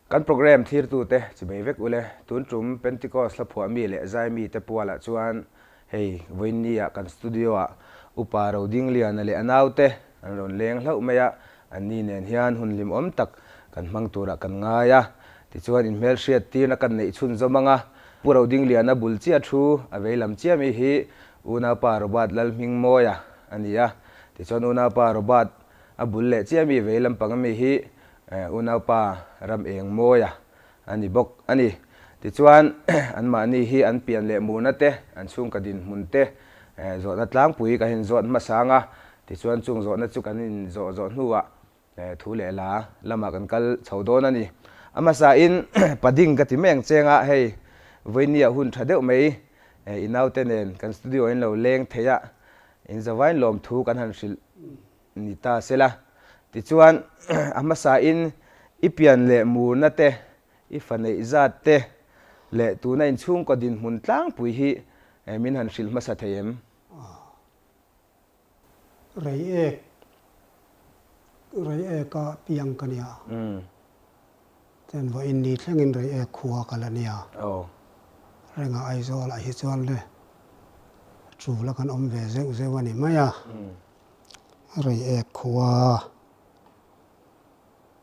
kan program thir tu te chimei vek ule tun trum Pentecost la phua mi le zai mi te puala chuan hei voinia kan studio a uparo ding lian le anaute an ron leng hlau maya ani nen hian hun lim om tak kan mang tura kan ngaya ti chuan in mel hriat tir na kan nei chhun zomanga puro ding lian a bul chia thu a veilam chia mi hi una pa robat lal ming moya ania ti chuan una pa robat a bul le chia mi veilam pangami hi una pa ram eng moya ani bok ani ti chuan an ma ni hi an pian le mu na te an chung ka din mun te zo na tlang pui ka hin zot ma sanga ti chuan chung zo na chu kan in zo hnuwa thu le la lama kan kal chhodon ani ama sa in pading ka ti meng chenga hei voinia hun thadeu mei inaute nen kan studio in lo leng theya in zawain lom thu kan han hril ni ta sela ti chuan ama sa in ipian le mu na te ifanei zat te le tu na in chung ko din mun tlang pui hi min han hril ma sa theyem rei ek ka piang kania ten vo in ni thlengin rei ek khuwa kalania renga aizol a hi chol le chu la kan om ve zeu zewani maya rei ek khuwa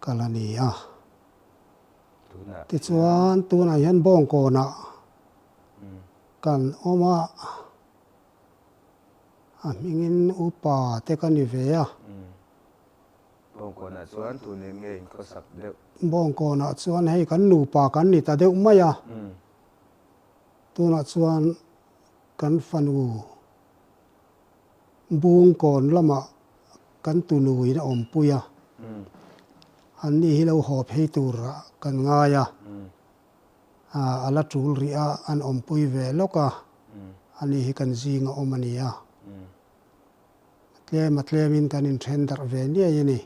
kalania ti chuan tuna hian bong ko na kan oma a mingin upa te kan ni ve a bong ko na chuan tu ne nge in ko sak deu bong ko na chuan hei kan nu pa kan ni ta deuh maya tuna chuan kan fanu bung kon lama kan tu nu ina om puya an ni hi lo hop hei tura kan ngaya ala tul ri a an om pui ve loka ani hi kan zinga omania tlem kan in tender ve ni ani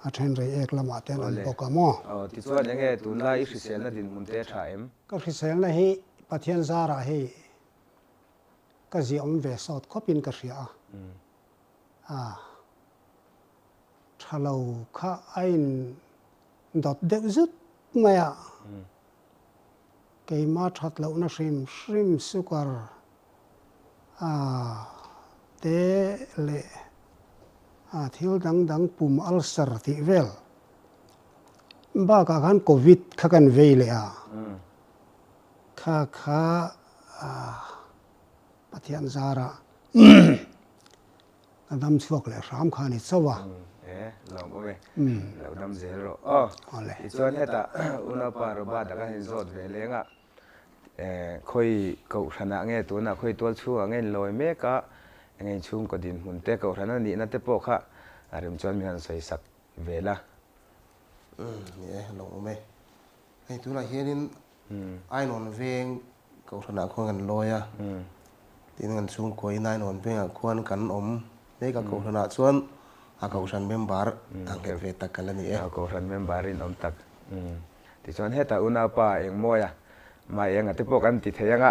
a then rei ek lama ten an boka mo ti chuan enge tun lai hrisel na din mun te tha em ka hrisel na hi pathian zara hi ka zi om ve sot khopin ka hria thalo kha ain dot deuh zut maya keima that lo na shrim sukar te le thil dang pum ulcer ti vel ba ka kan covid kha kan ve le kha pathian zara kadam chuak le ram kha ni chawa long ove lo dam zero ole ti chuan heta una pa ro ba da ka hin zot ve lenga khoi ko thana nge tu na khoi tol chu nge loi me ka nge chung ko din mun te ko thana ni na te po kha arim chuan mi han soi sak vela long ove hei tu na hianin ai non veng ko thana khon kan loya tin kan chung ko inai non veng a khon kan om me ka ko thana chuan a ko san member ang ke ve takalani ko ran member in om tak ti chuan heta una pa eng moya ma eng ate po kan ti theyanga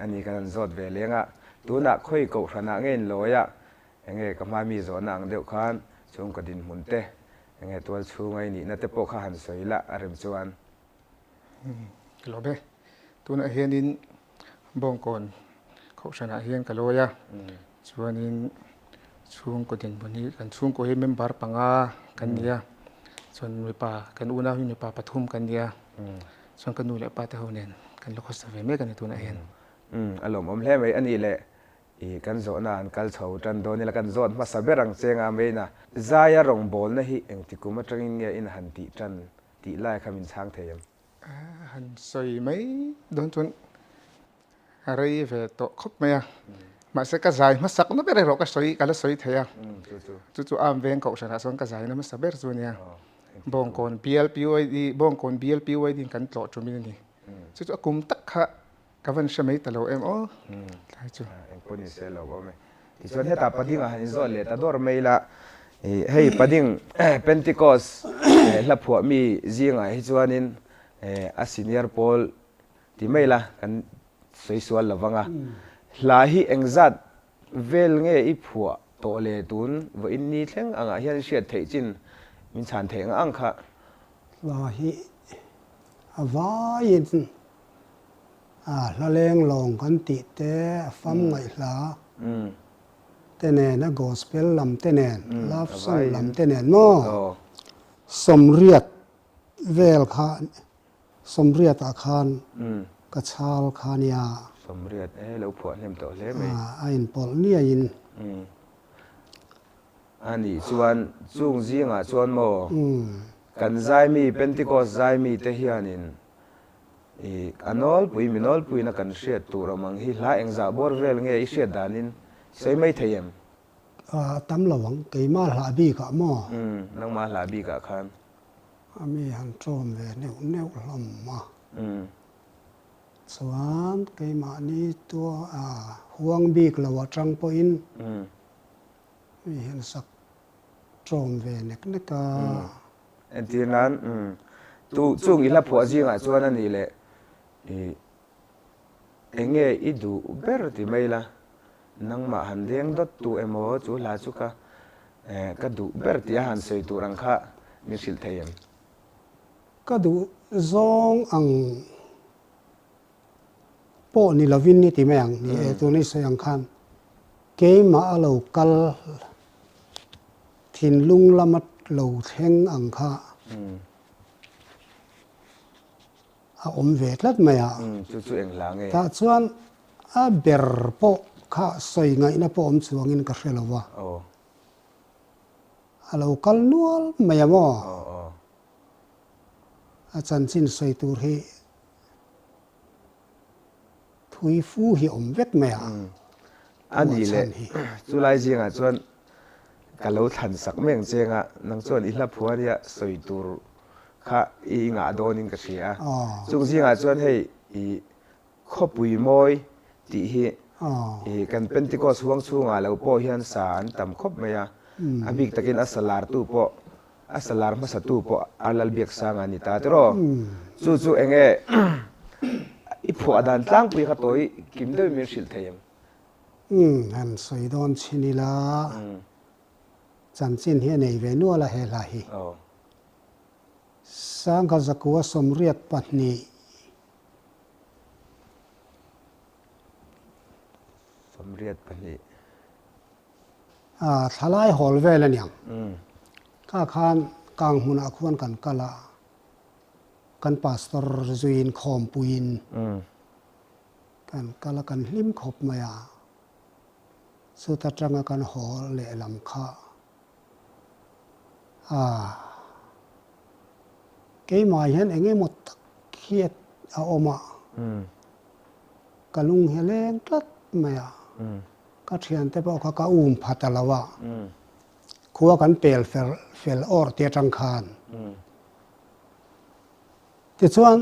ani kan zot ve lenga tuna khoi ko thana ngen loya enge kama mi zo na ang deuh khan chung ko din mun te enge tol chu ngai ni na te po kha han soila arem chuan lobe tuna hianin bong kon ko sana hian kaloya chuanin chung ko din buni kan chung ko hi member panga kan nia chon mi pa kan una hi mi pa pathum kan nia chon kan nu le pa te honen kan lokos ve me kan tuna hian alom om hle mai ani le kan zo na an kal chho tan do ni la kan zot ma saberang chenga meina zaya rong bol na hi eng ti kuma tangin nge in han ti tan ti lai khamin chang theyam han soi mai don chon harai ve to khop maya ma se ka zai ma sak na bere ro ka soi kala soi theya chu am veng ko sana son ka zai na ma saber chu nia bong kon PLPOD bong kon BLPOD kan tlo chu min ni chu kum tak kha ka van shamai talo em lai chu eng poni se lo go me ti chuan heta pading a han zo le ta dor meila hei pading Pentecost la phua mi zinga hi chuanin a senior Paul ti meila kan soi sual lawanga hla hi engzat vel nge i phua to le tun vo in ni thleng anga hian hriat thei chin min chan theng ang kha ว่าฮิว่ายินละเลงลงกันติเตฟัมไงล่ะเตเนนะกอสเปลลำเตเนนลาฟซองลำเตเนนโมสมเรียดเวลคานสมเรียดอาคารกระชาลคานียาสมเรียดเราผัวเล่มโตเล่ไหมอินปอลเนี่ยยินอันนี้ส่วนจุงจีงส่วนโมกันใจมีเป็นที่ก็ใจมีแต่เฮียนินอันนอลปุยมินอลปุยนักกันเสียตัวเรามังฮิลาเองจะบอร์เวลเงี้ยเสียดานินใช่ไม่เทียมตั้มระวังเกี่ยมาลาบีกับหม้อนั่งมาลาบีกับขันมีหันโจมเวเนวลำมาส่วนเกี่ยมานี้ตัวห่วงบีกละวัจังปอินมีเห็นสักโจมเวเนกนักอันที่นั้นตู้จุงอีละผัวจีงส่วนนั้นนี่แหละเองอีดูเบอร์ที่ไม่ละนั่งมาหันเลี้ยงดอตัวโมจูลาจุกะก็ดูเบอร์ที่หันเสยตัวรังค่ะมิสิลเทียมก็ดูซองอังโปนี่ละวินนี่ที่ไม่ยังนี่ตัวนี้เสียงคันเกี่ยมาเรากัลทินลุงละมัดเราเทงอังค่ะอมเวทลัดไหมจู่ๆเองหลังแต่ส่วนเบอร์โปข้าสวยไงนะพอมสวงอินกระเรลวะเราคัลนัวไม่ยามออาจารย์สินสวยตัวที่ทุยฟูหิอมเวทไหมอันนี้เลยจุไลจริงส่วนกะเราทันสักเมืองเจงนังส่วนอีละผัวเนี่ยสวยตัวข้าอีงาโดนิงกเสียจุงจริงส่วนให้คบปุยมอยตีฮีกันเป็นที่ก็สวงสูงเราพอเฮียนสารต่ำคบไหมอาบิกตะกินอัสลาร์ตู้พออัสลาร์มาสตู้พออาลลเบียกสางานิตาตรอจู่ๆเองอีผัวดันตั้งปุยขัดตัวกิมด้วยมีสิลเทียมอันสวยโดนชินิลาจันสินเฮียในเวนัวละเฮลาฮีสังกัจกัวสมเรียดปัตนีสมเรียดปัตนีทลายหอลเวลเนี่ยข้าคานกลางหุนอาควรกันกะละกันปาสตอร์จุยนคอมปุยนกันกะละกันลิมขบมายาสุดจังกันหอเละลำข้าเกี่ยมาเห็นเองหมดเครียดเอาออกมากะลุงเฮเลงกลัดมาก็เทียนแต่พอเขาก็อุ้มพัตละวะคัวกันเปลเฟลออร์เตียจังคานที่ส่วน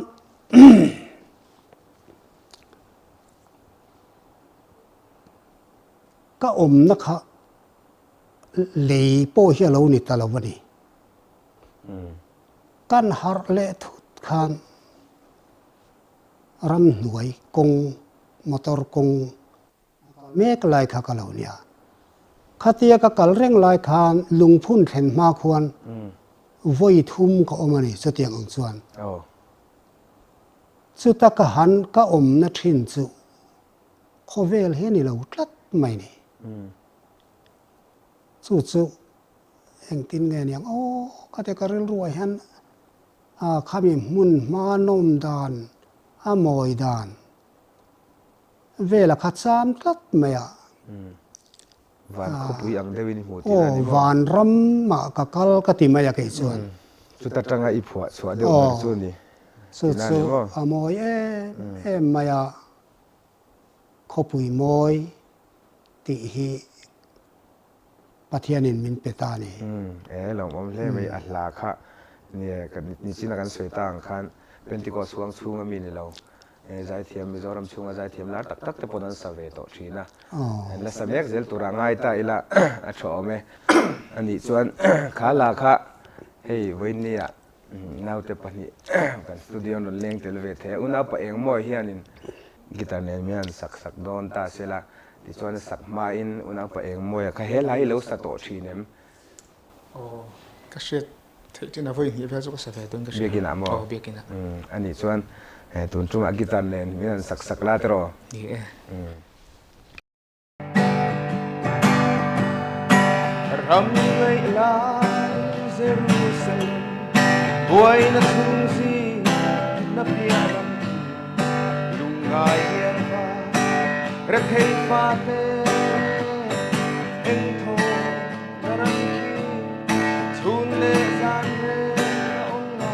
ก็อมนะคะเลยโป้เฮียเรานี่ตลอดวันนี้กันฮาร์เลทุดคานรำหน่วยกงมอเตอร์กงเมกลายขากะเหล่าเนี่ยคาเตียกะกะเร่งลายคานลุงพุ่นเห็นมาควรวยทุ่มก็อมานี่สเตียงอังส่วนสุตะกะหันก็อมนะทินสุโคเวลเฮนี่เราตัดไม่นี่สู้เองตินเงี้ยอย่างโอ้ก็แต่ก็เรื่องรวยฮันข้ามีมุนมานมดานมอยดานเวลาขัดซ้ำตัดไม่วันคบอย่างเดวินหูที่นั่นวันรำมากะกลกติมายาเกส่วนสุดท้ายจังอีผัวสวดเดียวกันส่วนนี้สู้มอยมายาคบมอยติฮีปะเทียนินมินเปตานี่เราไม่ใช่ไม่อัดลาค่ะเนี่ยกันนี่สินะกันสวยต่างกันเป็นที่ก็สวงสูงมีนี่เราใจเทียมมิโซรัมช่วงใจเทียมลาตักแต่ปนนั้นสเวตชีนะแล้วสมัยเซลตัวร่างง่ายตาอีละชอบไหมอันนี้ส่วนขาลาค่ะเฮ้ยวันนี้น่าจะปนี่กันสตูดิโอนั่นเลี้ยงเทเลเวทเฮอุณาปเองมวยเฮียนินกีตาร์เนี่ยมีอันสักโดนตาเสละที่ส่วนสักมาอินอุณาปเองมวยก็เฮลัยเลวสตอชีเนมก็เช็ด thì trên là vui như vậy chúng ta sẽ về tuần cái biếc kina mo biếc kina anh ấy chuan tuần trung agi tan lên miền sắc sắc lá tro ram ngay lại Jerusalem buổi na sung si na piaram lung ngai hiền pha rất hay pha te em thô na ram ki chun le gian le na ong la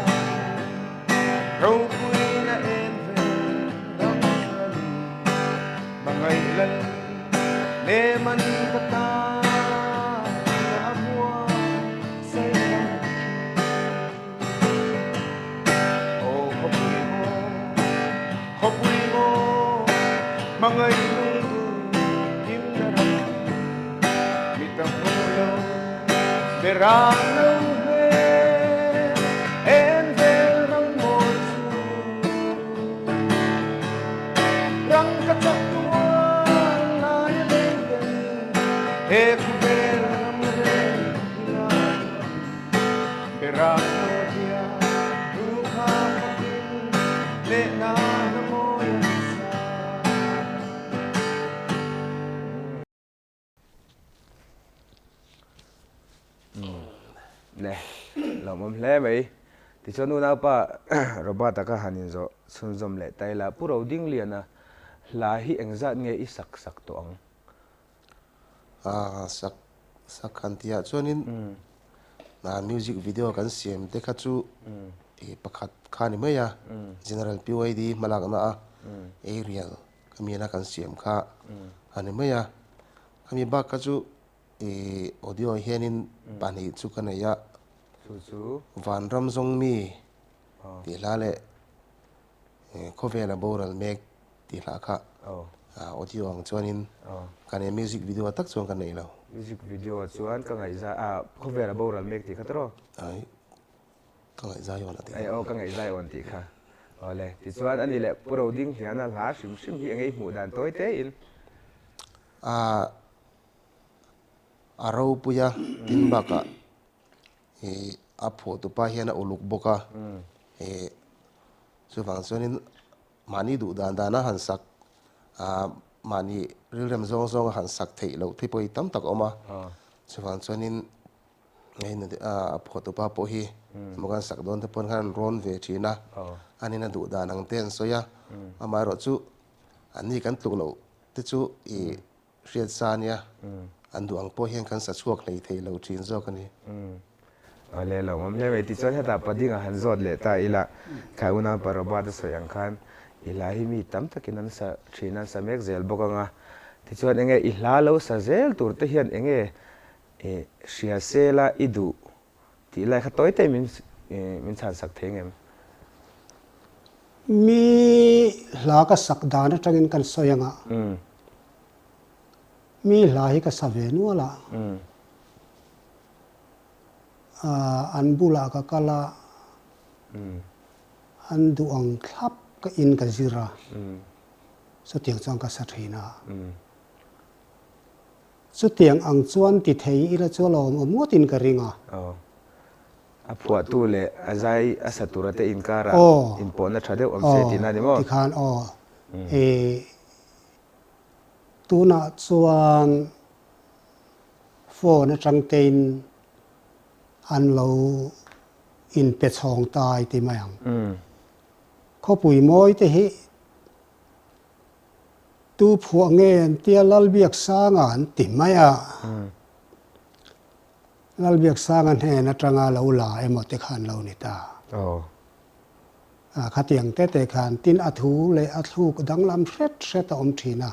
râu quy na en ve ram sali mangai lan ne man kata Mga ilunggo himdaram mitamulo verano ve en verang morsu rang kataktuan ayelen ek veram reina verano dia duha patin le na nè lòng ôm lẽ vậy thì cho nó nào pa robot ta cái hành zo sun zom lệ tay là puro ding liền à là hi anh zat nghe ít sắc sắc toang sắc sắc khăn tia cho nên na music video kan siam te kha chu pakhat khani mai ya general PYD malak na aerial kamina kan siam kha ani mai ya kami ba ka chu audio hianin pani chu kan ya chú van ram zong mi ti la le khovela boral mek ti la kha audio ang chuanin kan music video tak chuan kan nei lo music video chuan ka ngai za có vẻ là bao rồi make thì khá tốt ai ka ngai za yon ati ai ka ngai za yon ti kha ole ti chuan ani le puro ding hian a la sim sim hi ngai mu dan toy te in aro puya tin baka apho tu pa hian a uluk boka chu wang chuanin mani du dan dana han sak mani rilrem zong zong han sak thei lo thipoi tam tak oma chu wang chuanin ngai na apho tu pa po hi mogan sak don te pon han ron ve thina anina du dan ang ten soya ama ro chu ani kan tu lo te chu riat sania andu ang po hian kan sa chuak lei thei lo thin zo kani ole lo mom le ti chuan heta padinga han zot le ta ila khauna paraba da soyang khan ilahi mi tam takin an sa thina sa mek zel bokanga ti chuan enge i hla lo sa zel tur te hian enge sia sela idu ti lai kha toy te min chan sak thengem mi hla ka sak dana tangin kan soyanga mi hla hi ka save nuala an bula ka kala an duang thlap ka in ka zira so tiang chang ka sa thina so tiang ang chuan ti thei ila cholom amuatin ka ringa a phua tu le azai asatura te in kara in pona thade om se tina ni mo ti khan tuna chuan phone atang tein an lo in pe chong tai ti mayang kho pui moi te hi tu phuwa nge an tia lal biak sanga an ti maya lal biak sanga he na tanga lo la emo te khan lo ni ta kha tiang te khan tin athu le athu ko dang lam set om thina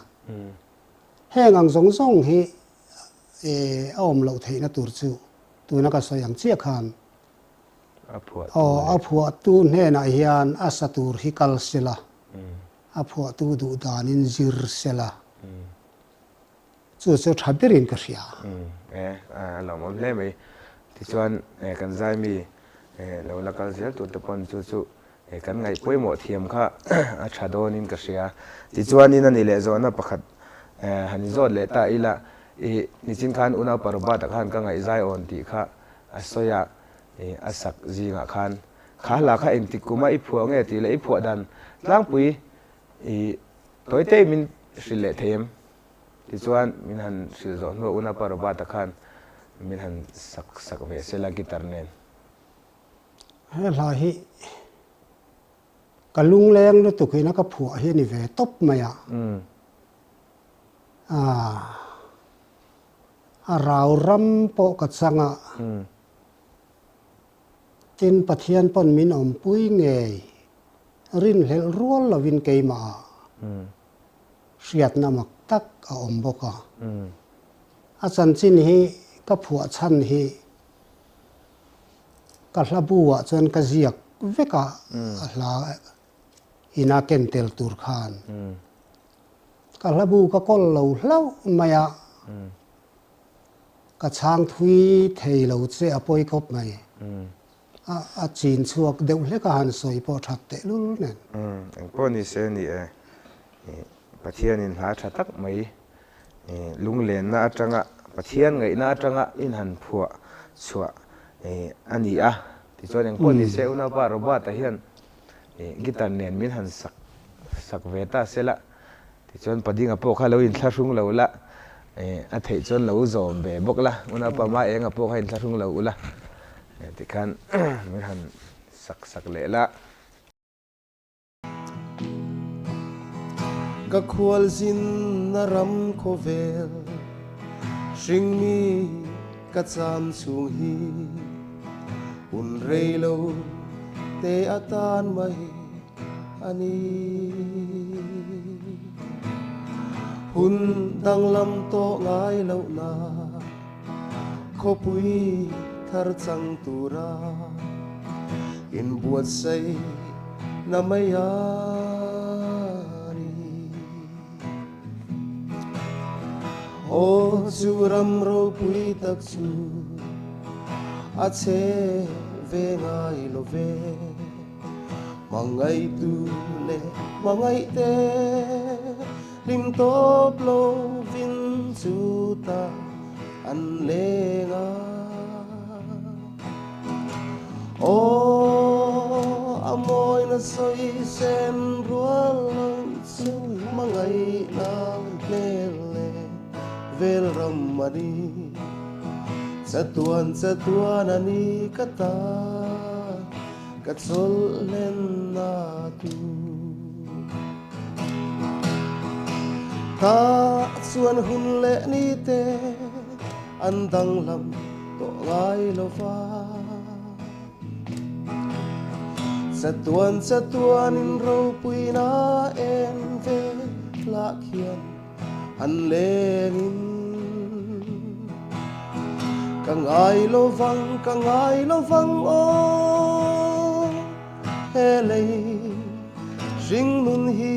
hengang zong zong hi om lo theina tur chu tu na ka soyang chia khan a phua tu ne na hian asatur hi kal sela a phua tu du danin zir sela chu thabirin ka ria lo mom le mai ti chuan kan zai mi lo la kal zel tu te pon chu kan ngai poimo thiam kha a thadonin ka ria ti chuan in ani le zona pakhat hani zot le ta ila ni chin khan una parba ta khan ka ngai zai on ti kha asoya asak zinga khan khá là khá em tikuma i phua nge ti le i phua dan tlang pui toy te min sile them ti chuan min han sil zo no una parba ta khan min han sak ve sela gitar nen la hi kalung leng no tukina ka phua hi ni ve top maya rau ram po ka changa tin pathian pon min om pui nge rin hel rual lovin keima riat namak tak a om boka a chan chin hi ka phua chan hi ka hlabuwa chon ka ziak veka hla ina kentel tur khan ka hlabu ka kol lo hlau maya ka chang thui thei lo che apoi khop mai a chin chuak deuh hle ka han soi po that te lul nen ang po ni se ni pathian in ha tha tak mai lung len na atanga pathian ngai na atanga in han phua chua ani a ti chuan ang po ni se una pa ro ba ta hian gitar nen min han sak ve ta sela ti chuan padinga po kha lo in thla rung lo la a thei chuan lo zom be bok la una pa ma enga po kha in thla rung lo la ti khan min han sak le la ka khual zin na ram kho vel hring mi ka cham chung hi un rei lo te atan mai ani hun dang lam to ngai lo na kho pui thar chang tura in buat say na maya o chu ram ro pui tak chu a che ve ngai lo ve mangai tu le mangai te lim top lo vin chu ta an le nga o amoy na soi sen rual chu mangai na le vel ramani satuan ani kata katsol len na tu ta suan hun le ni te andang lam to ngai lo fa satuan in ro pui na en ve la khian an lengin kang ai lo vang o hele ring nun hi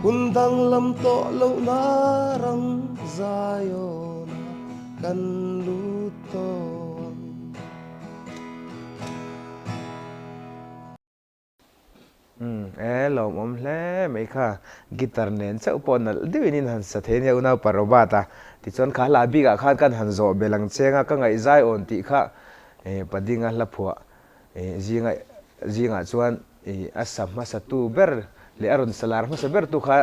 kundang lam to lo na ram zayon kan luton lom om hle mai kha gitar nen chau pon nal diwin han sa the ne una parobata ti chon kha la bi ga kha kan han zo belang chenga ka ngai zai on ti kha padinga hla phua zinga chuan asam ma sa tu ber le aron salar ma sa ber tu kha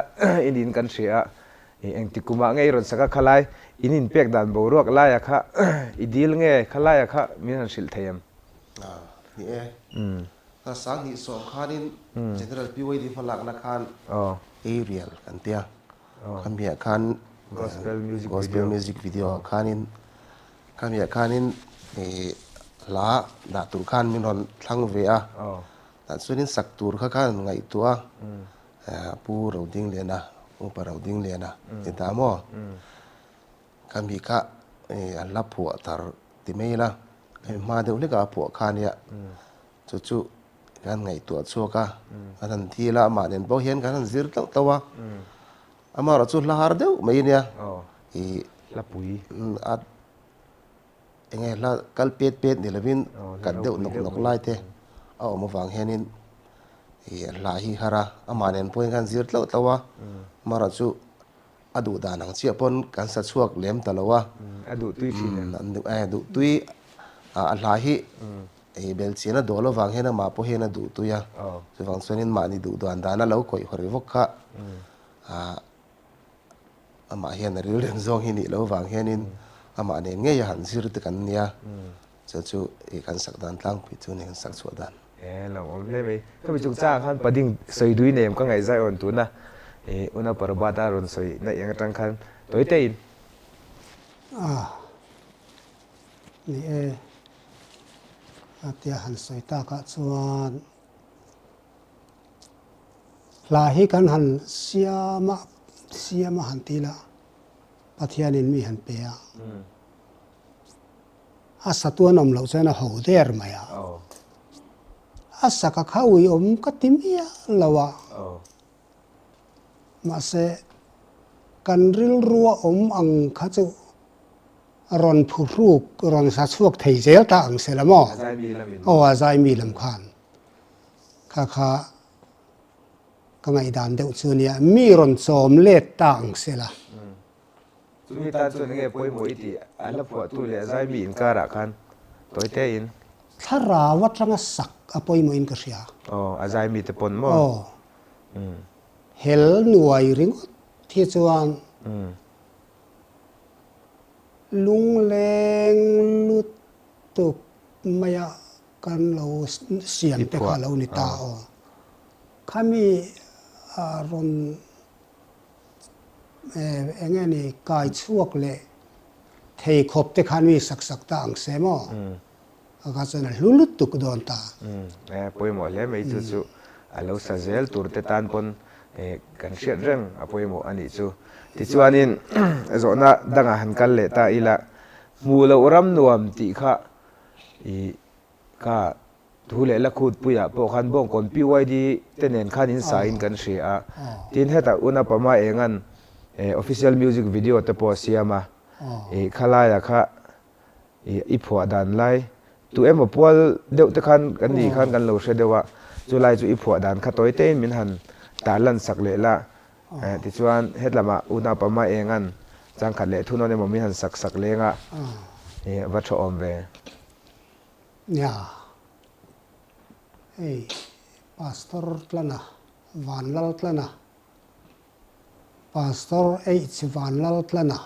inin kan ria eng ti kuma ngai ron saka khalai inin pek dan bo ruak la ya kha idil nge khala ya kha min han sil thayam ni ta sang ni som khanin general piwai di falak na khan aerial kan tia khamia khan gospel music video khamia khanin la da tur khan min hon thlang ve a ta chunin sak tur kha khan ngai tua pu ro ding le na u pa ro ding le na ti ta mo khambi kha la phu tar ti mei la ma de le ka phu khan ya chu kan ngai tua chuaka kan thi la ma nen bo hian kan zir tau tawa ama ra chu la har deu mai nia la pui at enge la kal pet ni lovin kan deu nok lai te ma wang henin la hi hara ama nen point kan zir tau tawa ma ra chu อดูดานังเชียปนการสัตว์ช่วงเลี้ยมตลอดอดูตุยทีเนี่ยดูตุยอัลลาฮิเบลเซียนะดูแล้วฟังเห็นมาพอเห็นดูตุยส่วนฟังส่วนนี้มานี่ดูดานดานะเราคอยหริวกะมาเห็นเรื่องซองเห็นนี่เราฟังเห็นนี่มาเนี่ยเงี้ยหันสิรุตกันเนี่ยจู่กันสักด้านตั้งพิจูนี่กันสักส่วนด้านเราไม่ไปก็ไปจุกจ้าขันประดิ่งสวยดุยเนี่ยก็ไงใจอ่อนตุนนะอุณหภูมิบาดารุนสวยในอย่างตั้งขันตัวเต้นนี่เตียหันสวยตากะส่วนลาฮิกันหันเสียมาหันตีละปัทยานินมีหันเปียสัตวนอมเหล่าเจ้าหน้าหูเดียร์ไหมสักข้าวอมก็ติมีละวะมาเสกันริลรัวอมอังข้าจูรอนผู้รูกรอนสัตว์พวกไทยเจ้าต่างเสละมอใจมีลำคาญข้าก็ไงด่านเดียวชเนี่ยมีรอนโสมเล็ดต่างเสละสุนีตาส่วนนี้ป่วยหมวยตีอันละพวกตัวเลี้ยใจมีอินการะคันตัวเต้นถ้าราวัดรังสักอภัยมอินกษยาอาใจมีแต่ปนมั้งเฮลหน่วยริงที่จวนลุงเลงลุตุกมายกันเราเสียงแต่ข้าเรานิตาข้ามีรอนเงี้ยนี่กายชั่วเลยเทขบแต่ข้ามีสักต่างเสมอก็จะนั่นลุตุกโดนตาป่วยหมดแล้วไม่จู่ๆเราสัจเจลตัวเตตันปนกันเชื่อเรื่องป่วยหมดอันนี้จู่ที่ชวนนินโซน่าดังหันกันเลยตาอีละมูลอุรำนวมติข้าข้าทุเรศละขุดปุยพวกขันบ่งคนพิวไว้ดีเต้นเห็นขันอินสายกันเสียทีนี้แต่อุณหภูมิเองอันofficial music video แต่พอเสียมาข้าไล่ละข้าอีพอดันไล่ตัวมาพวกเดี๋ยวแต่ขันกันดีขันกันเราเชื่อเดียวว่าจุไล่จุอีพอดันข้าตัวเต้นมินหันตาลันสักเลยละที่ชวนเฮ็ดละมาอุณหภูมิเองอันจังขัดเละทุนนในมันมีหันสักเลงวัชอมเวเนี่ยพาสตอร์ตละนะวันละตละนะพาสตอร์สิวันละตละนะ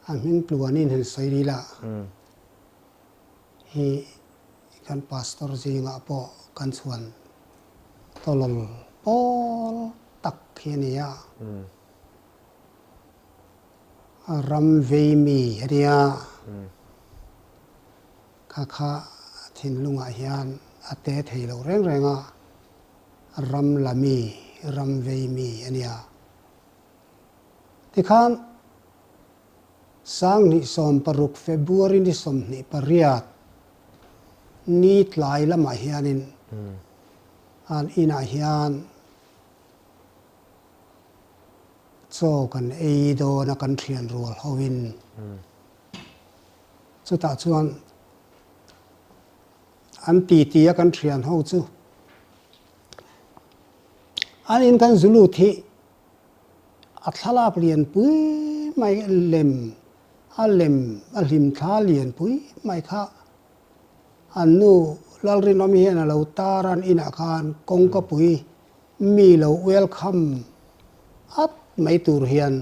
อันมิ่งปลัวนี่เห็นสวยดีละฮีกันพาสตอร์จริงอ่ะพอกันส่วนตลอดปอตักเฮียนี่รำเวมีเรียข้าทินลุงอาเฮียนอาเตะเทลเร่งรำละมีรำเวมีอันนี้ที่ข้าสร้างนิสมปรุกเฟบรุรีนิสมนิปริยัตนิดลายละมาเฮียนินอันอินาเฮียนโซกันโดนักการเรียนรู้เขาวินสุดท้ายชวนอันตีกันเรียนเขาจูอันอินกันจุลุที่อัตลาเปลี่ยนปุ้ยไม่เล่มอัลิมท้าเลียนปุ้ยไม่ค่ะอันนู้ลลรินอมีเห็นเราตารันอินาคารกงกปุ้ยมีเราเวลคัมอัดไม่ตูเรียน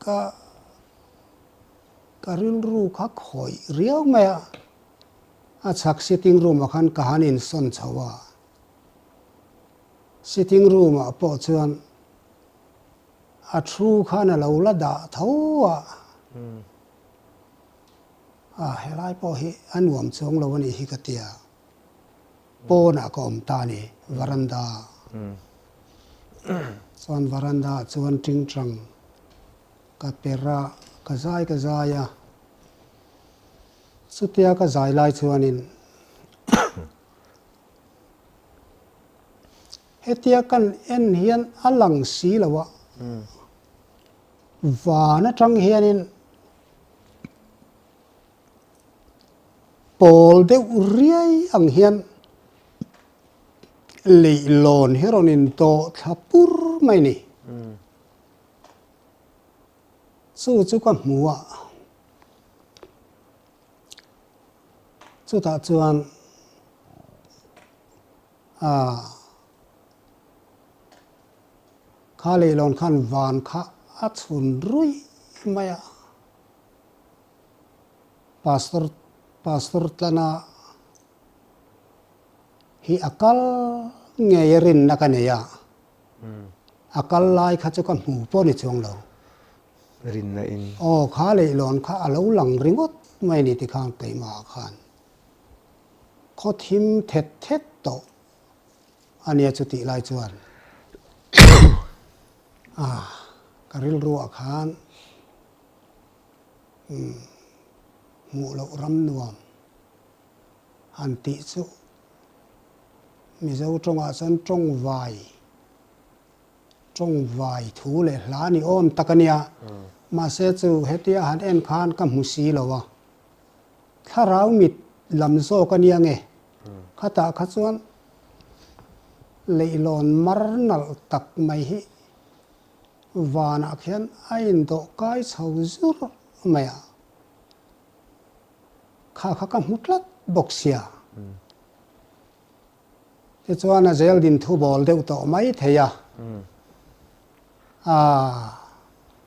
ก็เรียนรู้ข้าคอยเรียวไหมชักซิติ้งรูมขันกหานินสนชาวาซิติ้งรูมพอชวนทรูขันเราละด่าเท่าเฮลัยพอฮีอันวมชงเราวันนี้ฮิกเตียปนักอมตานีวารันดาส่วนวารันดาส่วนจิงจังกับเปร่ากระจายสุดที่กระจายลายส่วนนินเฮตียกันเอ็นเฮียนอลังสีละวะวานะจังเฮียนินปอลเดวเรียอังเฮียนลีลอนเฮโรนินโตทับปุร ไม่นี่สู้จุกับหัวสู้ตาจวนข้าเลยลองขันวานข้าอัดสุนรุยไม่อะpastor tlana hi akal ngeyerin nakaneya akal lai khachu kan hu po ni chong lo rin na in kha le lon kha alo lang ringot mai ni ti khang te ma khan kho thim thet to ania chu ti lai chuan karil ru khan mu lo ram nuam han ti chu mi zo trong a san trong vai thu le hla ni om takania ma se chu hetia han en khan ka mu si lo wa tharau mit lam zo kania nge khata kha chuan leilon marnal tak mai hi wana khian ain do kai chho zur maya kha ka mutlat boxia te chuan a zel din thu bol deuh to mai theya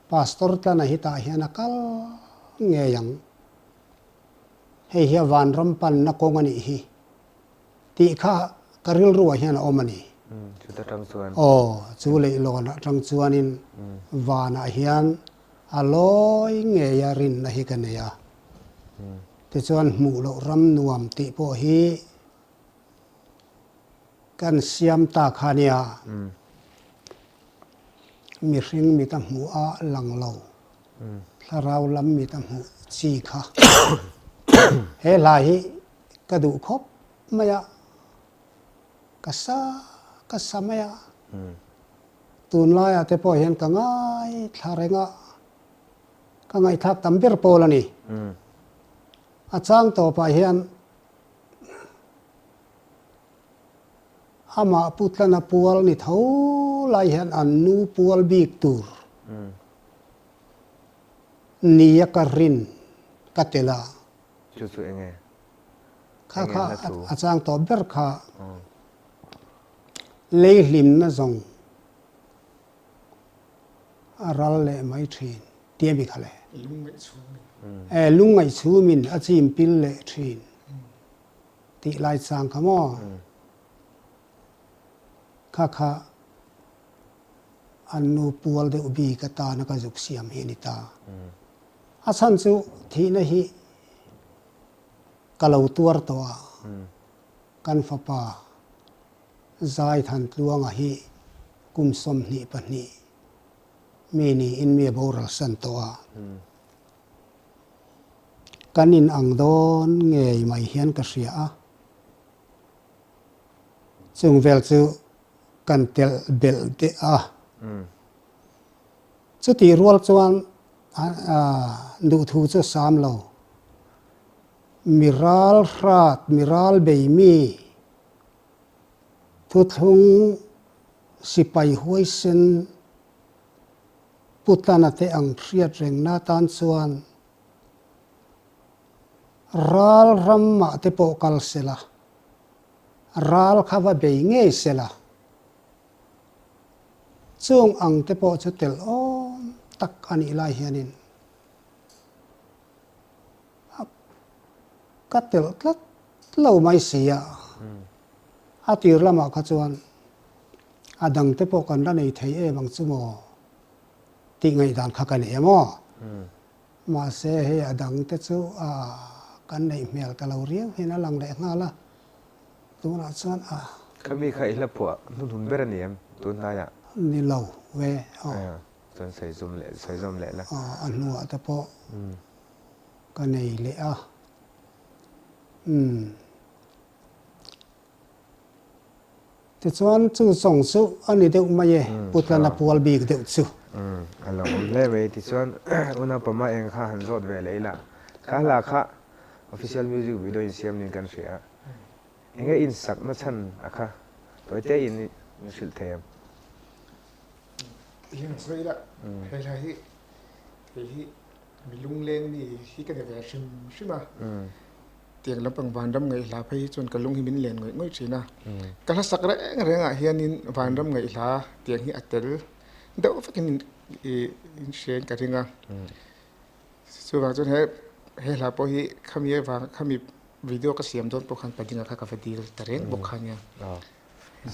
pastor tlana hi ta hian akal nge yang hei hi van ram pan na kong ani hi ti kha karil ruwa hian omani chu ta tang chuan chu le lon tang chuan in van a hian aloi nge ya rin na hi kaneya te chuan mu lo ram nuam ti po hi kan siam ta khania mi hring mi ta mu a lang lo tharau lam mi ta mu chi kha he lai ka du khop maya ka samaya tun lai ate po hian ka ngai tharenga ka ngai thak tambir polani achang to pa hian ama putlana pual ni tho lai hian an nu pual bik tur niya ka rin katela chu enge kha achang to ber kha lei hlim na zong aral le mai thin tiemi khale lungai chu min achim pil le thin ti lai chang khamo kha anu pual de ubi ka ta na ka juk siam he ni ta asan chu thi na hi kalau tuar to kan fa pa zai than tluang a hi kum som ni pa ni mi ni in mi boral san to kanin ang don ngei mai hian ka ria chung vel chu kan tel bel de chu ti rual chuan ndu thu chu sam lo miral rat miral beimi thu thung sipai huai sen putana te ang riat reng na tan chuan ral ramma te po kal sela ral khawa be nge sela chung ang te po chu tel om tak ani lai hianin ka tel tlat lo mai sia atir lama kha chuan adang te po kan ra nei thei e bang chumo ti ngai dan kha kan e mo ma se he adang te chu kan nei mel ka lo riau hena lang le ngala tu na chuan kami kha ila pho nu dhun ber ni em tun na ya ni lo we chon sai zum le la anu ta po ka nei le te chuan chu song chu ani deuh mai e putlana pual bik deuh chu alo le we ti chuan una pama eng kha han zot ve leila kha la kha official music video in siam nin kan ria enge in sak na chan akha toite in sil them เลี้ยงสวยละเฮ้ยที่มีลุงเลี้ยงนี่ที่กันเดี๋ยวใช่ไหมเตียงลำปังวานดำไงลาไปจนกันลุงที่มินเลี้ยงง่อยสินะกันละสักแรงอ่ะเฮียนินวานดำไงลาเตียงที่อัดเตอร์เดี๋ยวฟังอินเชนกันที่งาส่วนบางจนเฮ้ลาพอที่ขมีวางขมีวิดีโอก็เสียมโดนพวกขันปฏิงาคาเฟ่ดีลแต่เร่งพวกขันเนี่ย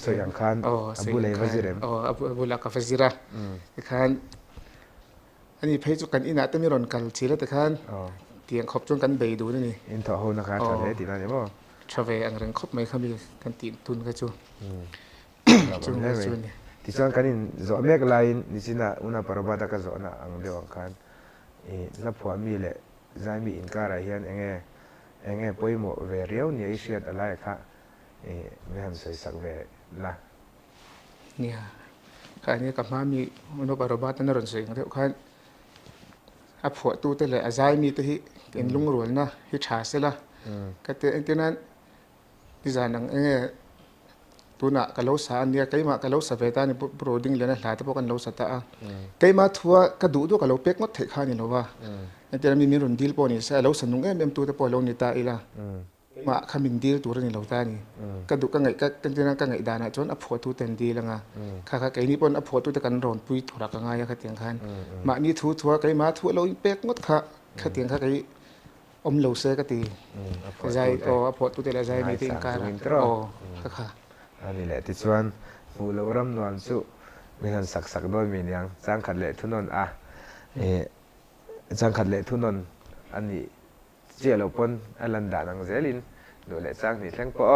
สวยอย่างคันอับุเลวซิเรมอับุลาคาเฟ่ซิระขันอันนี้เพจกันอินาแต่ไม่รอนกันชีละแต่ขันเตียงขบจนกันเบยดูนี่อินทอโฮนะครับตอนนี้ตีนั่นเนี่ยบ่ชาวเวอังเริงขบไม่ขมีกันตีทุนกันจูจุ่มได้ไหมที่ส่วนกันอินโซเมกไลน์นี่สินะอุณาปรบาตก็โซนะอังเดียวกันนับผัวมีแหละใจมีอินการอะไรเฮียนเองป่วยหมดเวรียวเนี่ยอิเชียดอะไรค่ะไม่หันใส่สักเวละเนี่ยค่ะนี่กับมามีอุณาปรบาตนั่นรอนเสียงเดียวกันอับผัวตู้แต่เลยใจมีตัวที่เป็นลุงรวนนะฮิชาเสละก็เตือนนั้นดิจานังตัวน่ะกับเราสารเนี่ยใครมากับเราสเวตานี่โปรดิ้งเลยนะหลายที่พวกกันเราสัตย์ใครมาทัวร์กระดูด้วยกับเราเป็กมัดเทข้านี่เราว่าแต่เรามีรุ่นดีลปอนี่ใช่เราสนุกตัวแต่ปอเรานี่ตาอีละมาขมินดีลตัวนี่เราตานี่กระดูก็ไงก็นั่นก็ไงดานะจนอับผัวตัวเต็มดีแล้วไงค่ะไก่นี่ปนอับผัวตัวแต่กันร้อนปุยถูกรักง่ายค่ะเตียงคันมานี่ทัวร์ใครมาทัวร์เราเป็กมัดค่ะเตียงค่ะไก่อมเหลวเสกตีใจก็อับผัวตัวแต่ละใจมีติงการโอ้ค่ะอันนี้แหละที่ส่วนมูลรำนวลสุมีการสักโดยมีอย่างจ้างขัดเละทุนนจ้างขัดเละทุนนอันนี้เจ้าเราปนอลันดานังเซลินโดยเละจ้างนี่แท่งปอ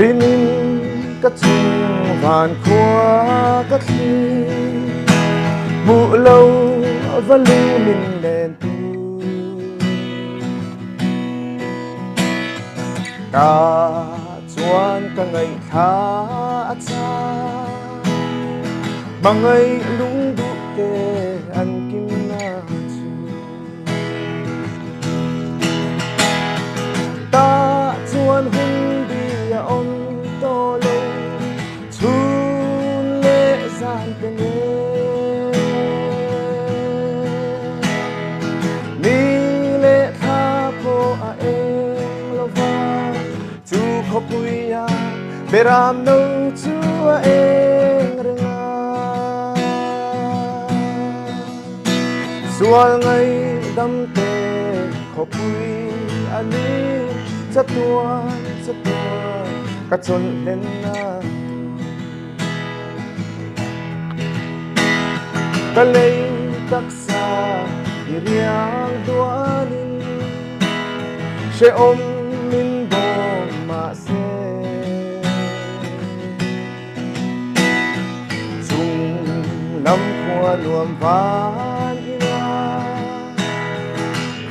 รินินกระทุ่งผ่านขวากระขีบุเลาวลูมินเดนตูกาจวนกังไงขาจาบางไงลุงดุเกอันกิมนาจูตาจวนหุ่นดีออนโตโลทุนเลซานเตเนปุยยาเบรามโนตัวเองเรื่องส่วนไงดำเตะขปุยอันนี้จะตัวกระจนเล่นนาก็เลยตักษาเรียงตัวนินเชอมมินโบมาเซจุงลำขัวรวมวานอีลา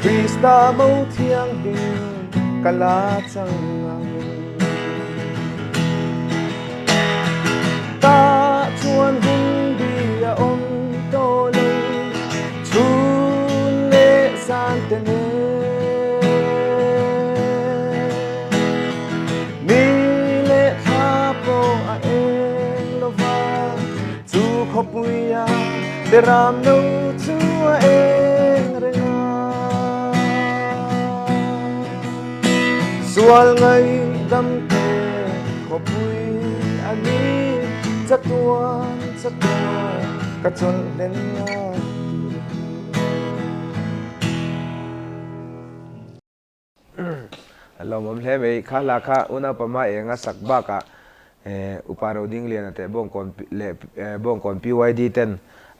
คริสตาเมาเทียงดินกะลาจังงังตาชวนหุ่นดีอมโตเลยชุนเลซานเตเนขบุยยาเดรามโนตัวเองเรื่องส่วนไงดำเตะขบุยอันนี้จะตัวกระจนเล่นงานเราไม่เห็นไปข้าราคาอุณหภูมิเองสักบ้ากะอุปาเราดิ้งเรียนแต่บ่งก่อนPYD เต้น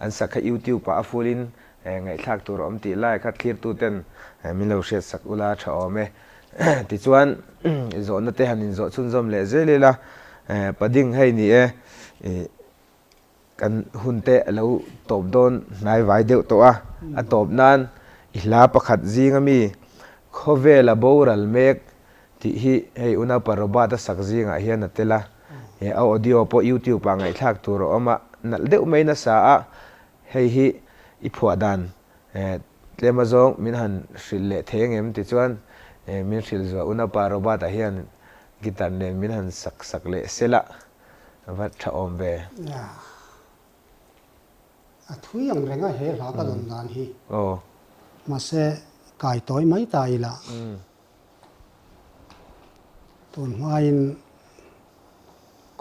อันสักยูทูบปะฟูลินไงทักตัวอมตีไล่คัดคลีร์ตัวเต้นมีเราเช็ดสักอุลาชอเมติจวนโซนเตหันินโซชุนซอมเลเซลีละปะดิ้งให้นี่กันหุ่นเตะเราตบโดนนายไว้เดียวตัวตบนั้นอิลาประคัดจีงมีโคเวลาโบรัลเมกที่ให้อุณหภูมิบาตสักจีงเฮียนเตละเอาออดิโอพอ YouTube ปังไงทักตัวเรามานั่นเดี๋ยวไม่น่าสาให้อิพวดันเลมาจงมินหันสิเลเทงเอ็มติจวน min thil zo una pa robot a hian gitar ne min han sak le sela va tha om ve a thui ang renga he la ka don dan hi oh ma se kai toy mai tai la tun hmain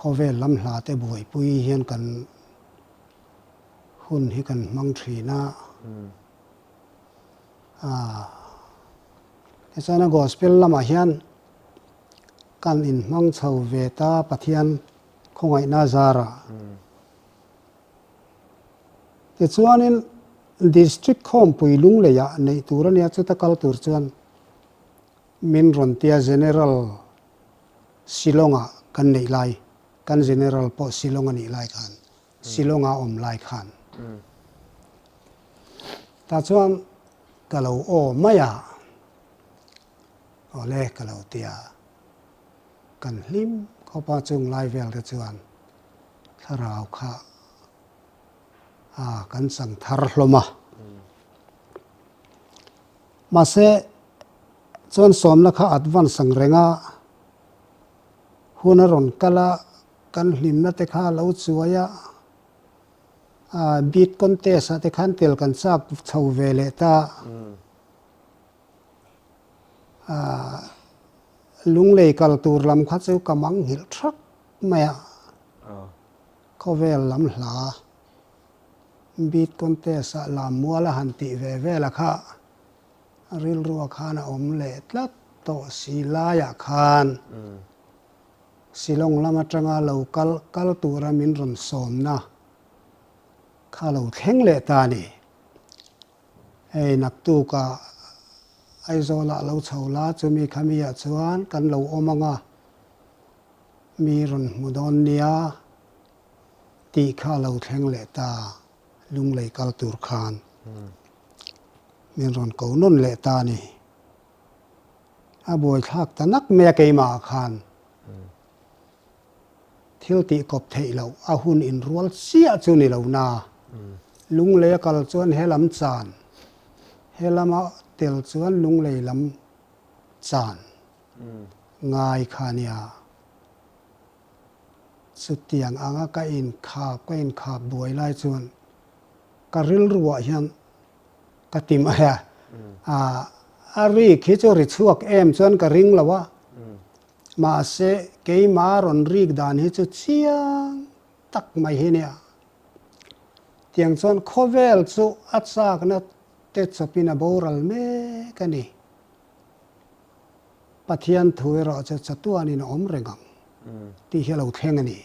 khovel lam hla te buai pui hian kan hun hi kan mang thina Esana gospel lama hian kan in mang chho ve ta pathian khongai na zara te chuanin district khom puilung le ya nei turania chuta kal tur chuan min rontia general silonga kan nei lai kan general po silonga ni lai khan silonga om lai khan ta chuan kalau o maya oleh kalau tia kan hlim kho pa chung lai vel te chuan tharau kha kan sang thar hloma ma se chuan som la kha advan sang renga hunaron kala kan hlim na te kha lo chuaya beat contest te khan tel kan chak chho vele ta lung lei kal tur lam kha chu kamang hil thak maya khovel lam hla beat contest la muala han ti ve la kha ril ruwa khana om le tlat to silaya khan silong lama tanga local kal tura min ron som na kha lo thleng le ta ni ei nak tu ka ai zola lo chola chumi khamia chuan kan lo omanga mi ron mudon nia ti kha lo thleng le ta lung lei kal tur khan min ron ko non le ta ni a boi thak tanak me ke ma khan thil ti kop thei lo a hun in rual sia chu ni lo na lung le kal chuan helam chan helama tel chuan lung lei lam chan ngai khania sutiang anga ka in khap buai lai chuan karil ruwa hian katim aya ari khicho ri chuak em chuan ka ring lawa ma se ke ma ron rik dan hi chu chiang tak mai hi nia tiang chuan khovel chu achak na te chopina boral me kani pathian thui ro cha chatuan in om rengang ti helo thleng ani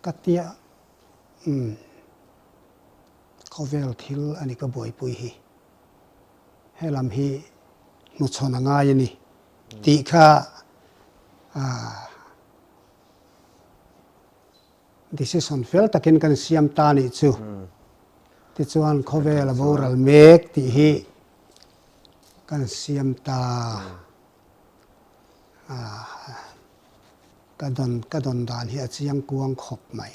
katia khovel thil ani ka boi pui hi helam hi nu chona ngai ani ti kha decision fel takin kan siam ta ni chu ti chuan khovel boral mek ti hi kan siam ta ka don dan hi achiang kuang khop mai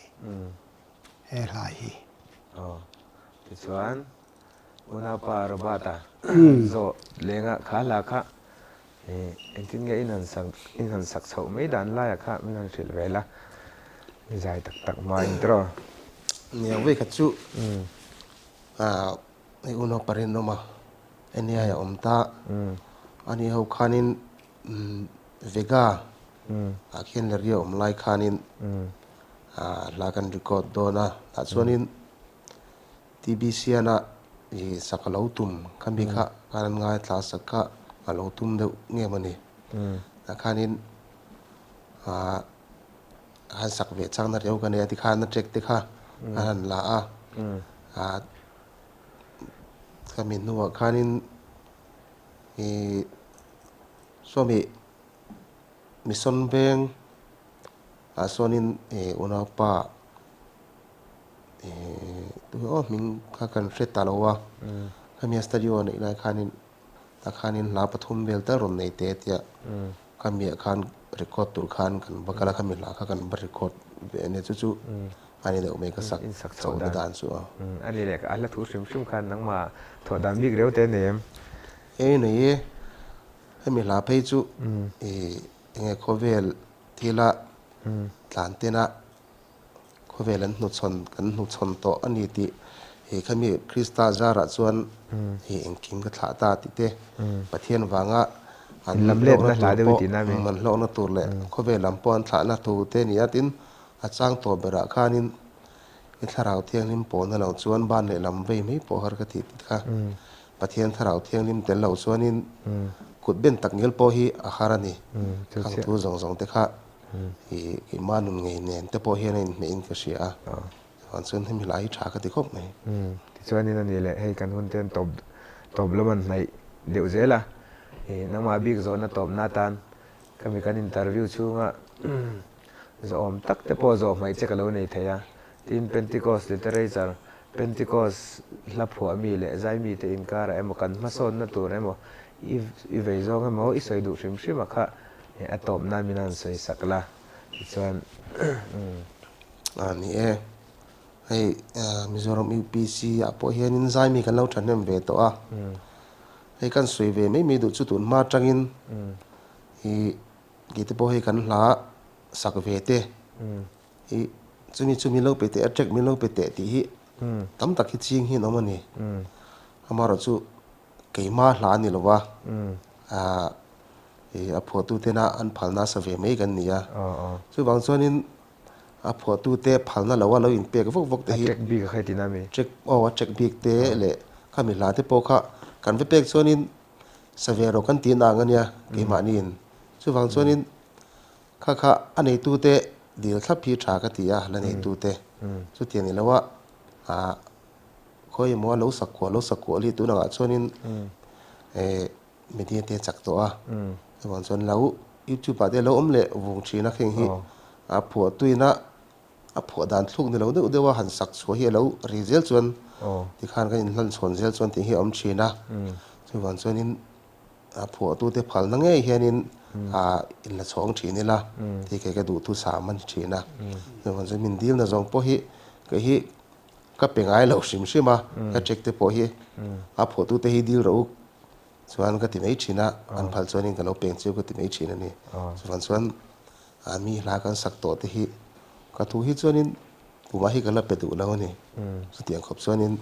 he lai hi ti chuan una pa robata zo lenga khala kha entin nge in han sak chho mai dan la ya kha min han thil vela mi zai tak ma intro nia we khachu ai uno parin no ma enia ya omta ani ho khanin vega akhian le rio om lai khanin la kan record dona ta chuanin TBC ana i sakalautum kami kha karan ngai tla sakka alautum de nge mani ta khanin han sak ve chang na reu kan ya ti khan na trek te kha an la kami nuwa khanin somi mission beng sonin una pa mình khá cần rất talo wa kami studio này là khanin la pathum bel ta rom nei te tia kan mi kan record tur kan kan bakala kan mi la kan ba record ve ne chu ani de me ka sak chau da dan chu ani le ka ala thu shim khan nang ma tho dan big reu te nem nei he mi la pe chu nge khovel thila tlan tena khovelan nu chon kan nu chon to ani ti he khami krista zara chuan he engking ka thla ta ti te pathian wanga an lam le na hla de ti na me man lo na tur le khovelam pon thla na tu te ni atin a chang to bera khanin i tharau thiang lim pon na lo chuan ban le lam ve mai po har ka ti kha pathian tharau thiang lim tel lo chuanin kut ben tak ngel po hi a harani khang tu zong zong te kha i manun ngei nen te po hian in me in ka sia han chuan hemi lai tha ka ti khop nei ti chuan in ani le hei kan hun ten top lo man nei deu zela nang ma big zo na top na tan kami kan interview chunga zo om tak te po zo mai che ka lo nei theya tin pentecost literature pentecost la phua mi le zai mi te in kara emo kan ma son na tur emo i ve zo nga mo i soi du shim shim kha atom na minan sei sakla chuan ani hei Mizoram UPC a po hianin zai mi kan lo thanem ve to a hei kan soi ve mai mi du chu tun ma tangin hi gite po hei kan hla sak ve te hi chumi lo pe te attract mi lo pe te ti hi tam tak hi ching hi no mani amaro chu keima hla ni lowa a pho tu te na an phalna sa ve mai kan nia chu bang chuanin a pho tu te phalna lawa lo in pe ka vok te hi check big khai ti na me check big te le khami la te po kha kan ve pek chuanin sa ve ro kan ti na ngania keima ni in chu bang chuanin kha anei tu te dil thap hi tha ka ti a la nei tu te chu ti ni lawa khoi mo lo sakko li tu na chuanin media te chak to a wan chon lau YouTube pa de lo om le wong china kheng hi a pho tuina a pho dan thluk ni lo de wa han sak chu hi lo result chuan ti khan kan in hlan chon zel chuan ti hi om china chu wan chon in a pho tu te phal na nge hianin in la chong thini la ti ke du tu sa man china chu wan chon min dil na zong po hi ke hi ka pengai lo shima ka check te po hi a pho tu te hi dil ro chuan ka ti mai china an phal chuan in ka lo peng chu ka ti mai china ni chuan mi hla kan sak to te hi ka thu hi chuan in puma hi ka la pe du lo ni chu tiang khop chuan in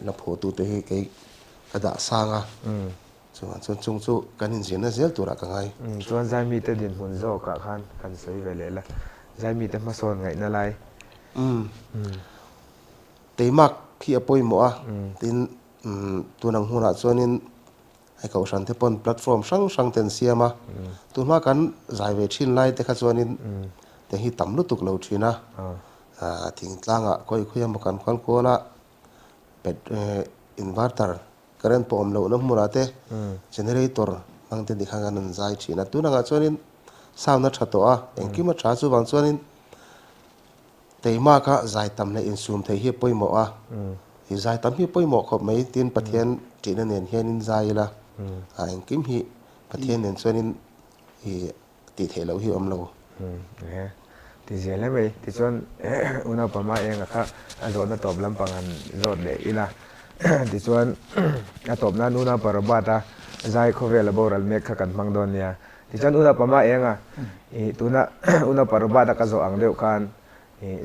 la pho tu te hi ke ka da sanga chuan chung chu kan in jina zel tura ka ngai chuan zai mi te din hun zo ka khan kan sei ve le la zai mi te ma son ngai na lai teimak khi apoi mo a tin tunang huna chuan in ai kau san te pon platform sang ten siama tunma kan zai ve thin lai te kha chuanin te hi tam lu tuk lo thina thing tlanga koi khuyam kan khol kola pet inverter current pom lo na mura te generator mang te dikha gan zai thina tunanga chuanin sound na thato a engki ma tha chu wang chuanin teima ka zai tam le in sum thei hi poimo a hi zai tam hi poimo khop mai tin pathian tina nen hianin zai la anh kiếm hi pathian nen chuanin hi ti thelo hi om lo ti zel le mai ti chuan una pama eng kha a zo na top lam pangan zot le ila ti chuan a top na nuna parabata zai khovel boral mek kha kan mang don nia ti chuan una pama enga i tuna una parabata ka zo ang deu khan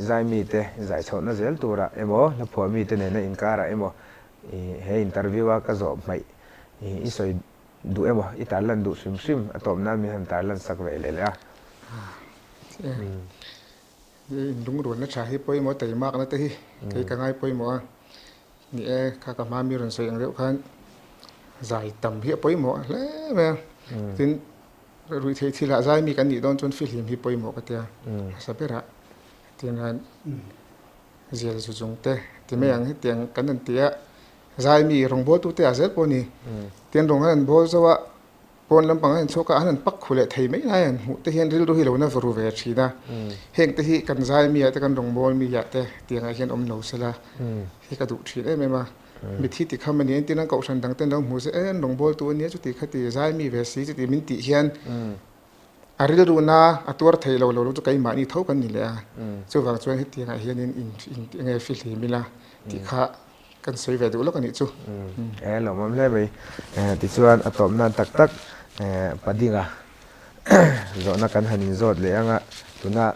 zai mi te zai chho na zel tura emo na pho mi te ne na inkara emo he interview ka zo mai isoi du emo italan du sim atom na mi han talan sak ve le la lung ron na cha hi poi mo tai mak na te hi ke ka ngai poi mo ni kha ka ma mi ron sei ang reu khan zai tam hi poi mo le me tin rui thei thila zai mi kan ni don chon film hi poi mo ka tia sapera tin han zel zu jung te ti me ang hi tiang kan an tia zai mi rong bol tu te azel po ni tian rong han bol zawa pon lam pang han choka han pak khule thei mai na han hu te hian ril ro hi lo na vru ve thina heng te hi kan zai mi te kan rong bol mi ya te tiang a hian om no sela hi ka du thi le me ma mi thi ti kham ni tin ang kau san dang ten lo mu se en rong bol tu ni chu ti khati zai mi ve si chu ti min ti hian aril runa atur thei lo chu kai ma ni tho kan ni le chu wang chuan hi tianga hian in nge fi hli mila ti kha kan sei ve du lo kan ni chu lo mam le mai ti chuan atom nan tak tak padinga zo na kan hanin zot le anga tuna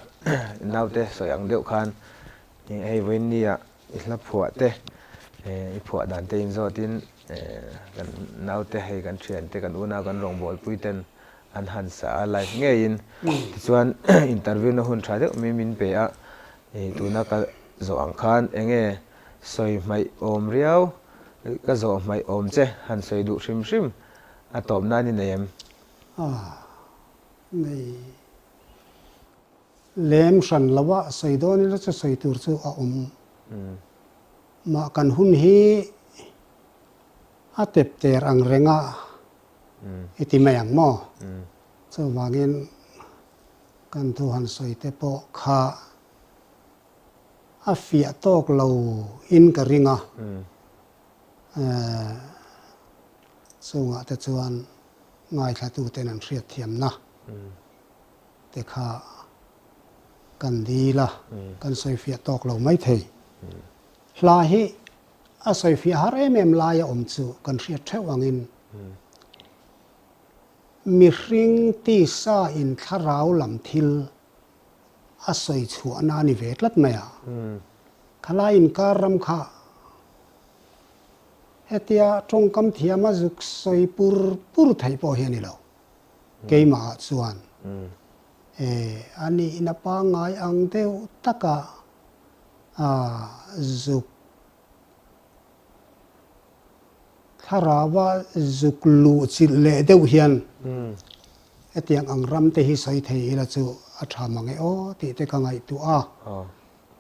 naute soyang deuh khan ei voin nia isla phua te i phua dan te in zotin kan naute hei kan thian te kan una kan rong bol puiten an han sa lai nge in ti chuan interview na hun tha deuh mi min pe a tuna ka zo ang khan enge soi mai om riau ka zo mai om che han soi du hrim hrim atom na ni nem nei lem san lawa soi do ni la cha soi tur chu a ma kan hun hi atep ter ang renga iti mayang mo so wangin kan tu han soi te po kha a fia tok lo in ka ringa so nga te chuan ngai thla tu ten an hriat thiam na te kha kan di la kan soi fia tok lo mai thei hla hi a soi fia har em la ya chu kan hriat theu angin mi hring ti sa in tharau lam thil a soi chu ana ni ve tlat maya khala in karam kha hetia trong kam thiama zuk soi pur thai po hian lo keima chuan ani ina pa ngai ang deu taka zuk tharawa zuk lu chi le deu hian etiang ang ram te hi soi thei ila chu a tha mangai o ti te ka ngai tu a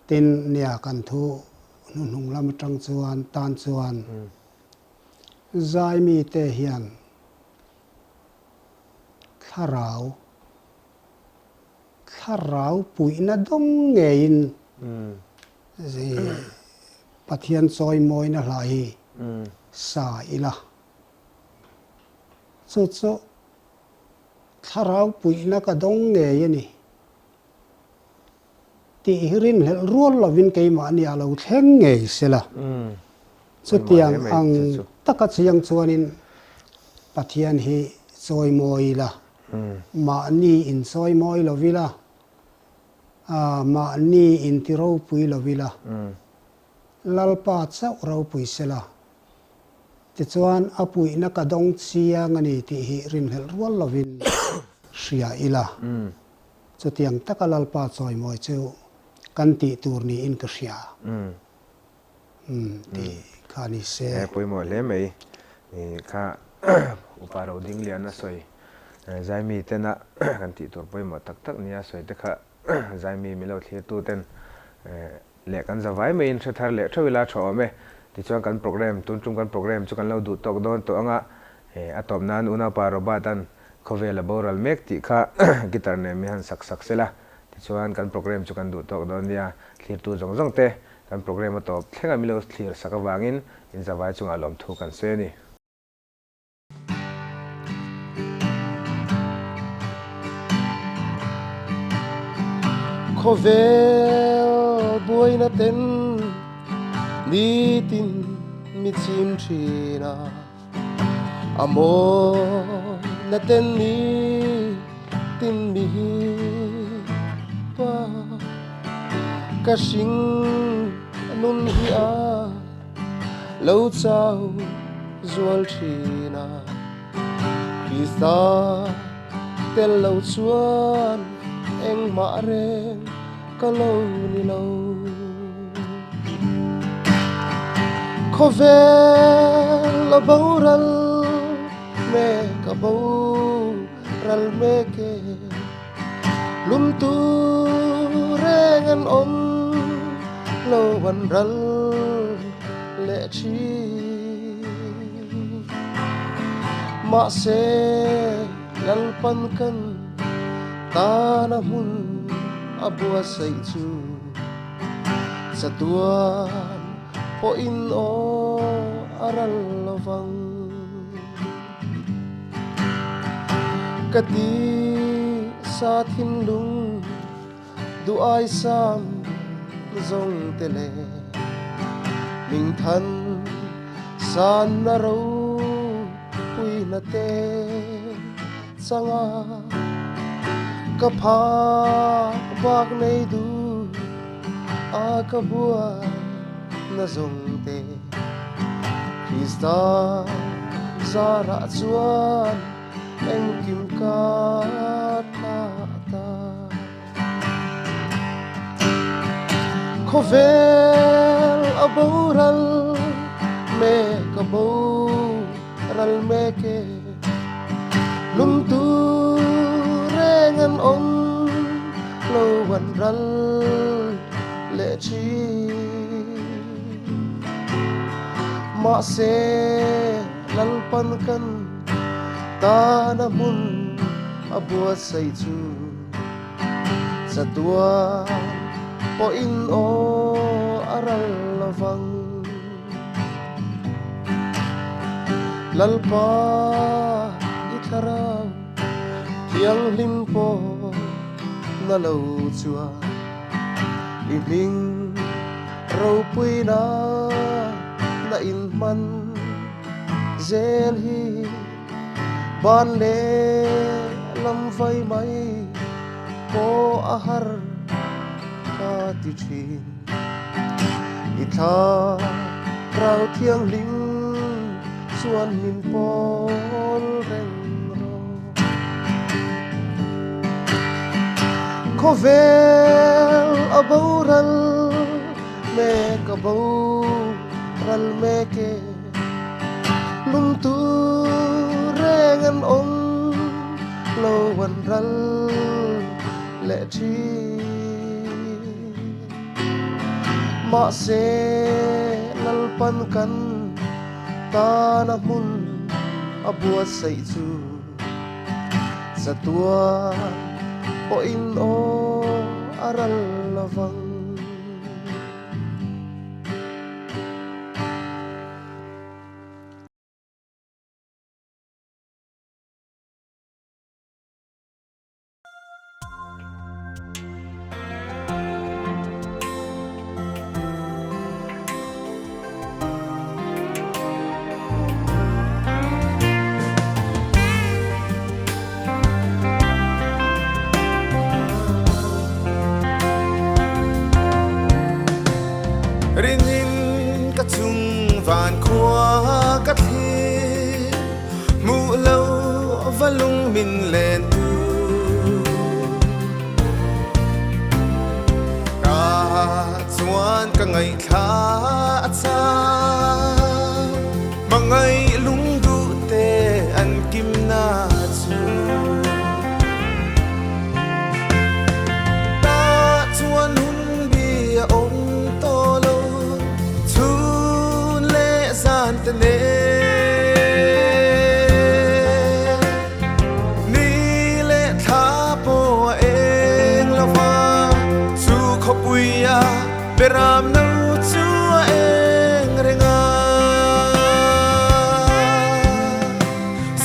tin nia kan thu nung lam tang chuan tan chuan zai mi te hian tharau pui na dong ngein zi pathian choi moi na hlai sa ila chu tharau pui na ka dong nge yani ti hirin hel rual lovin ke ma ni alo thleng nge sela chu tiang ang taka chiang chuanin pathian hi choi moi la ma ni in choi moi lovila ma ni in tiro pui lovila lalpa chau ro pui sela ti chuan apui na ka dong chiang ani ti hi rin hel rual lovin ria ila chu tiang taka lalpa choi moi chu kan ti tur ni in ka ria ti khani se pui mo le mai kha uparo ding lian na soi zai mi tena kan ti tur pui mo tak tak nia soi te kha zai mi milo thlir tu ten le kan zawai mai in thar le thawila thaw me ti chuan kan program tun tum kan program chu kan lo du tok don to anga atop nan una paro ba tan khovela boral mek ti kha guitar ne mi han sak sela ti chuan kan program chu kan du tok don nia thlir tu jong te kan program atop thlenga milo thlir saka wangin in zawai chung alom thu kan se ni khovel boina ten ni tin mi chim thina amo na ten ni tin mi pa ka sing nun hi a lo chau zual thina kisa tel lo chuan eng ma reng ka lo ni lo khovel la boral me ka boral me ke lum tu reng an om lo wan ral le chi ma se lal pan kan ta na hun abua say chu sa tuan po in o aral lovang kati sa thim lung du ai sam zong te le mình thân san na ro pui na te sanga ka pha bak nei du a ka bua na zong te Krista zara chuan anh kim ca ta ta khó vel a boral me ka bo ral me ke lum tu rengan on lo wan ral le chi ma se lal pan kan ta na mun abua say chu sa tua po in o aral lavang lalpa itaraw yang limpo na lau chua iming rau pui na in man zel hi ban le lam vai mai ko ahar ka ti chin itha rau thiang ling suan min pol reng ro ko vel aboral me ka bo ral me ke lum tu rengan on lo wan ral le chi ma se lal pan kan ta na mun abua sai chu sa tua o in o aral lavang vạn khoa cắt hi mũ lâu và lung mình lên tu cả xuân cả ngày khá xa mà ngày lung du tê ăn kim na chu ta xuân hun bia ôm to lâu tên ni lệ tha po eng lava su khopuya beram nau chu eng renga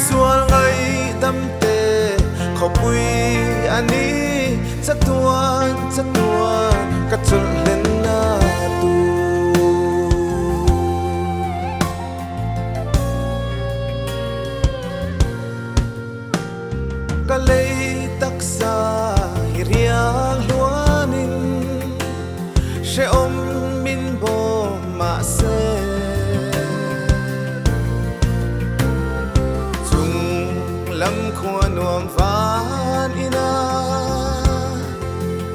sual ngai dam te khopui ani chatuan ka chul len na tu kalay taksa hiriang luanin she om min bo ma se chung lam khua nuam van ina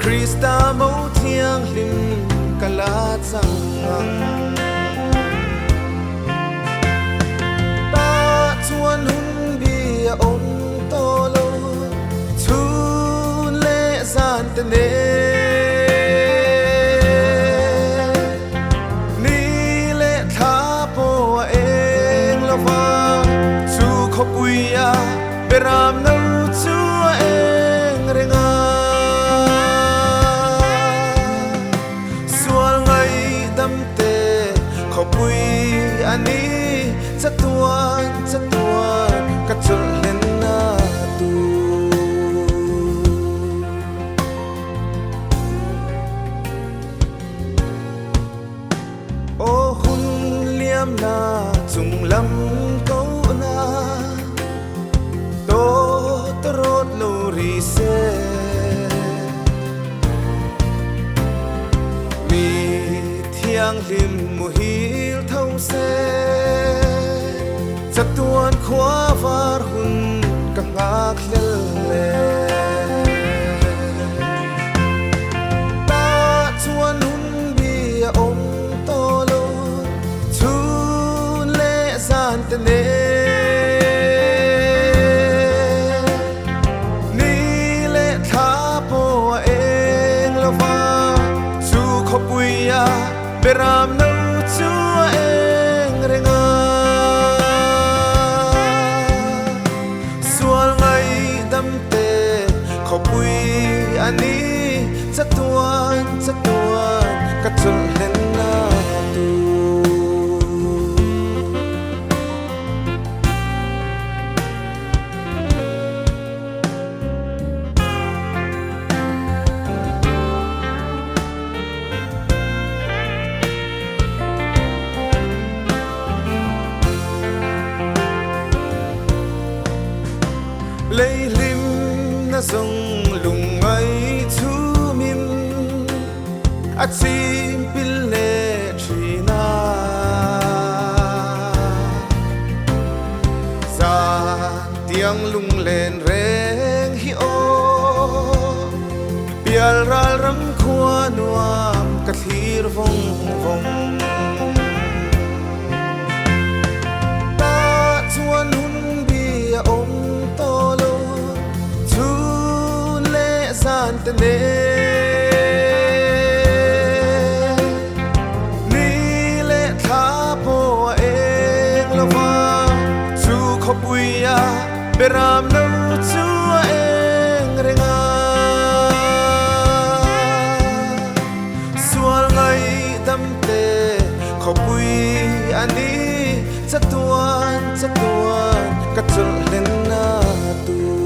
Krista mo thiang lim kala chang ta chuan hun bia om to lo tên ni lệ tha po eng lava su khopuya beram nau chu eng renga sual ngai dam te khopui ani chatuan ka chul len na tu biang lim mu hil thâu se chặt tuan khóa var hun các ngạc lệ ta chuan hun bia ông to lo chun lệ gian tên ni lệ tha po eng lo va chu khopuya beram no chu eng renga sual ngai dam te khopui ani chatuan ka chul len na tu lấy lim na sông lùng ngay thu mim a chim pil le trina sa tiang lung len reng hi o pial ral ram khua nuam ka thir vong vong ta chuan hun bia om to lo chun le san te ne ni le tha po eng lo va chu khopuya beram no chu eng renga sual ngai dam te khopui ani chatuan ka chul len na tu